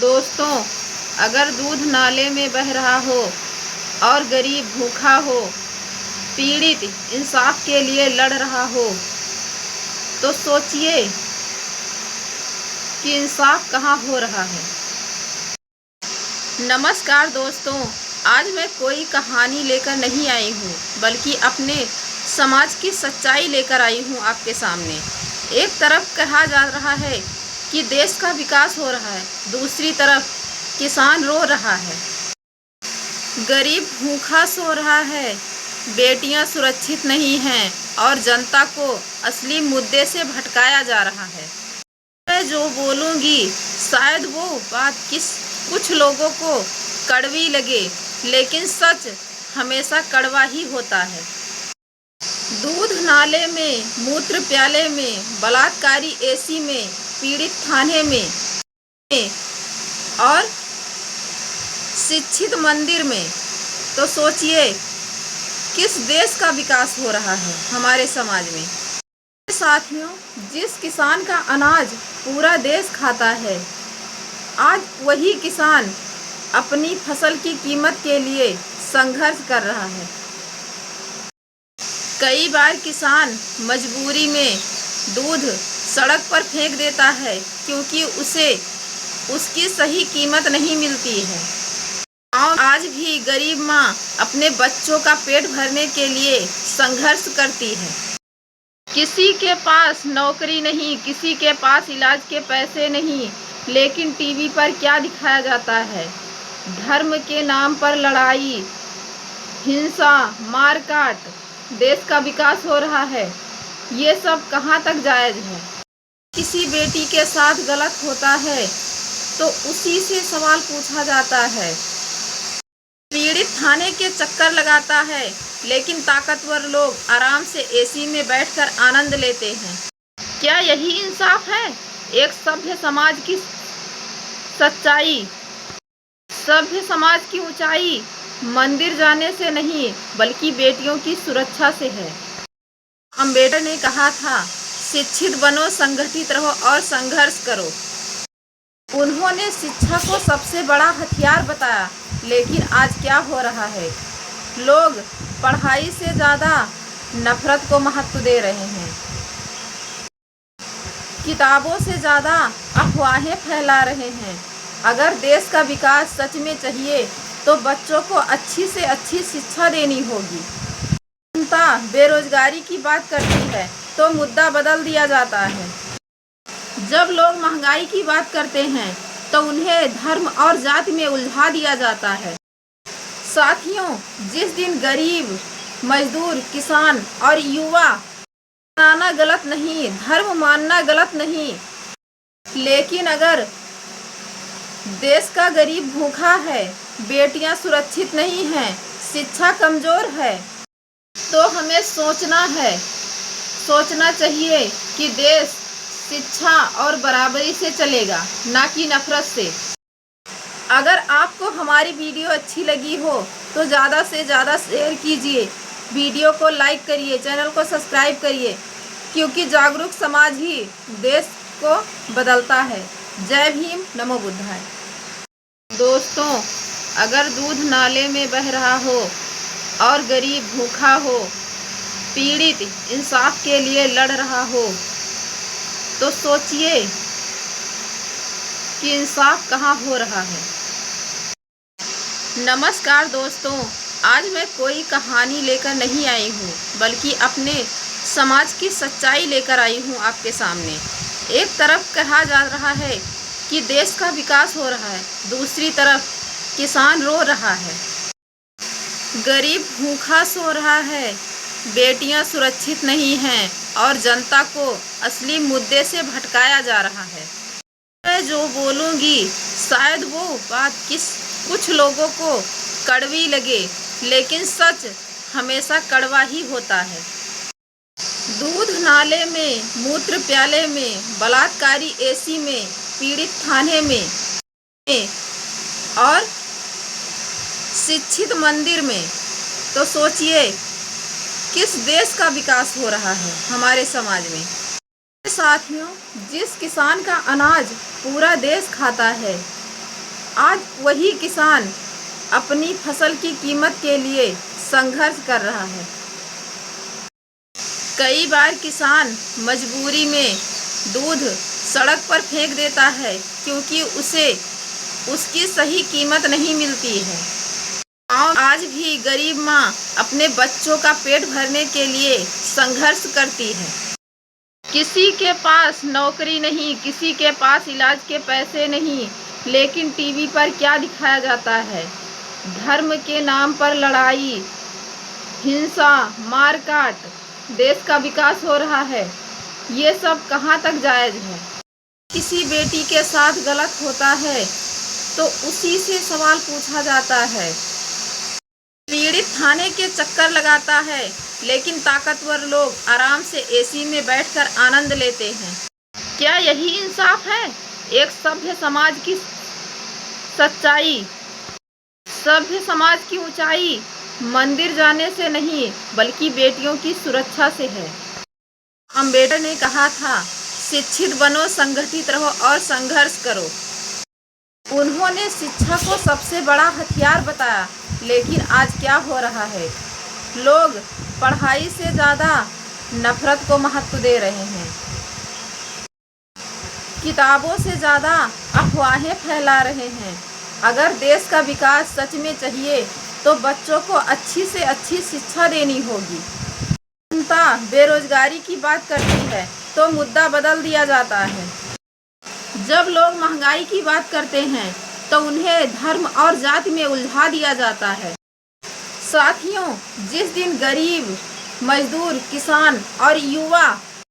दोस्तों, अगर दूध नाले में बह रहा हो और गरीब भूखा हो, पीड़ित इंसाफ के लिए लड़ रहा हो, तो सोचिए कि इंसाफ कहाँ हो रहा है। नमस्कार दोस्तों, आज मैं कोई कहानी लेकर नहीं आई हूँ, बल्कि अपने समाज की सच्चाई लेकर आई हूँ आपके सामने। एक तरफ कहा जा रहा है कि देश का विकास हो रहा है, दूसरी तरफ किसान रो रहा है, गरीब भूखा सो रहा है, बेटियां सुरक्षित नहीं हैं और जनता को असली मुद्दे से भटकाया जा रहा है। मैं जो बोलूँगी शायद वो बात कुछ लोगों को कड़वी लगे, लेकिन सच हमेशा कड़वा ही होता है। दूध नाले में, मूत्र प्याले में, बलात्कारी एसी में, पीड़ित थाने में और शिक्षित मंदिर में, तो सोचिए किस देश का विकास हो रहा है हमारे समाज में। साथियों, जिस किसान का अनाज पूरा देश खाता है, आज वही किसान अपनी फसल की कीमत के लिए संघर्ष कर रहा है। कई बार किसान मजबूरी में दूध सड़क पर फेंक देता है क्योंकि उसे उसकी सही कीमत नहीं मिलती है। आज भी गरीब माँ अपने बच्चों का पेट भरने के लिए संघर्ष करती है। किसी के पास नौकरी नहीं, किसी के पास इलाज के पैसे नहीं, लेकिन टीवी पर क्या दिखाया जाता है? धर्म के नाम पर लड़ाई, हिंसा, मारकाट, देश का विकास हो रहा है। ये सब कहाँ तक जायज़ है? किसी बेटी के साथ गलत होता है तो उसी से सवाल पूछा जाता है। पीड़ित थाने के चक्कर लगाता है, लेकिन ताकतवर लोग आराम से एसी में बैठकर आनंद लेते हैं। क्या यही इंसाफ है? एक सभ्य समाज की सच्चाई, सभ्य समाज की ऊंचाई मंदिर जाने से नहीं, बल्कि बेटियों की सुरक्षा से है। अम्बेडकर ने कहा था, शिक्षित बनो, संगठित रहो और संघर्ष करो। उन्होंने शिक्षा को सबसे बड़ा हथियार बताया, लेकिन आज क्या हो रहा है? लोग पढ़ाई से ज़्यादा नफरत को महत्व दे रहे हैं, किताबों से ज़्यादा अफवाहें फैला रहे हैं। अगर देश का विकास सच में चाहिए तो बच्चों को अच्छी से अच्छी शिक्षा देनी होगी। जनता बेरोजगारी की बात करती है तो मुद्दा बदल दिया जाता है। जब लोग महंगाई की बात करते हैं तो उन्हें धर्म और जाति में उलझा दिया जाता है। साथियों, जिस दिन गरीब, मजदूर, किसान और युवा मानना गलत नहीं, धर्म मानना गलत नहीं, लेकिन अगर देश का गरीब भूखा है, बेटियां सुरक्षित नहीं हैं, शिक्षा कमजोर है, तो हमें सोचना चाहिए कि देश शिक्षा और बराबरी से चलेगा, ना कि नफरत से। अगर आपको हमारी वीडियो अच्छी लगी हो तो ज़्यादा से ज़्यादा शेयर कीजिए, वीडियो को लाइक करिए, चैनल को सब्सक्राइब करिए, क्योंकि जागरूक समाज ही देश को बदलता है। जय भीम, नमो बुद्धाय। दोस्तों, अगर दूध नाले में बह रहा हो और गरीब भूखा हो, पीड़ित इंसाफ के लिए लड़ रहा हो, तो सोचिए कि इंसाफ कहाँ हो रहा है। नमस्कार दोस्तों, आज मैं कोई कहानी लेकर नहीं आई हूँ, बल्कि अपने समाज की सच्चाई लेकर आई हूँ आपके सामने। एक तरफ कहा जा रहा है कि देश का विकास हो रहा है, दूसरी तरफ किसान रो रहा है, गरीब भूखा सो रहा है, बेटियां सुरक्षित नहीं हैं और जनता को असली मुद्दे से भटकाया जा रहा है। मैं जो बोलूँगी शायद वो बात कुछ लोगों को कड़वी लगे, लेकिन सच हमेशा कड़वा ही होता है। दूध नाले में, मूत्र प्याले में, बलात्कारी एसी में, पीड़ित थाने में और शिक्षित मंदिर में, तो सोचिए किस देश का विकास हो रहा है हमारे समाज में। साथियों, जिस किसान का अनाज पूरा देश खाता है, आज वही किसान अपनी फसल की कीमत के लिए संघर्ष कर रहा है। कई बार किसान मजबूरी में दूध सड़क पर फेंक देता है क्योंकि उसे उसकी सही कीमत नहीं मिलती है। आज भी गरीब माँ अपने बच्चों का पेट भरने के लिए संघर्ष करती है। किसी के पास नौकरी नहीं, किसी के पास इलाज के पैसे नहीं, लेकिन टीवी पर क्या दिखाया जाता है? धर्म के नाम पर लड़ाई, हिंसा, मारकाट, देश का विकास हो रहा है। ये सब कहाँ तक जायज़ है? किसी बेटी के साथ गलत होता है तो उसी से सवाल पूछा जाता है। पीड़ित थाने के चक्कर लगाता है, लेकिन ताकतवर लोग आराम से एसी में बैठकर आनंद लेते हैं। क्या यही इंसाफ है? एक सभ्य समाज की सच्चाई, सभ्य समाज की ऊंचाई मंदिर जाने से नहीं बल्कि बेटियों की सुरक्षा से है। अम्बेडकर ने कहा था, शिक्षित बनो, संगठित रहो और संघर्ष करो। उन्होंने शिक्षा को सबसे बड़ा हथियार बताया, लेकिन आज क्या हो रहा है? लोग पढ़ाई से ज़्यादा नफरत को महत्व दे रहे हैं, किताबों से ज़्यादा अफवाहें फैला रहे हैं। अगर देश का विकास सच में चाहिए तो बच्चों को अच्छी से अच्छी शिक्षा देनी होगी। जनता बेरोजगारी की बात करती है तो मुद्दा बदल दिया जाता है। जब लोग महंगाई की बात करते हैं तो उन्हें धर्म और जाति में उलझा दिया जाता है। साथियों, जिस दिन गरीब, मजदूर, किसान और युवा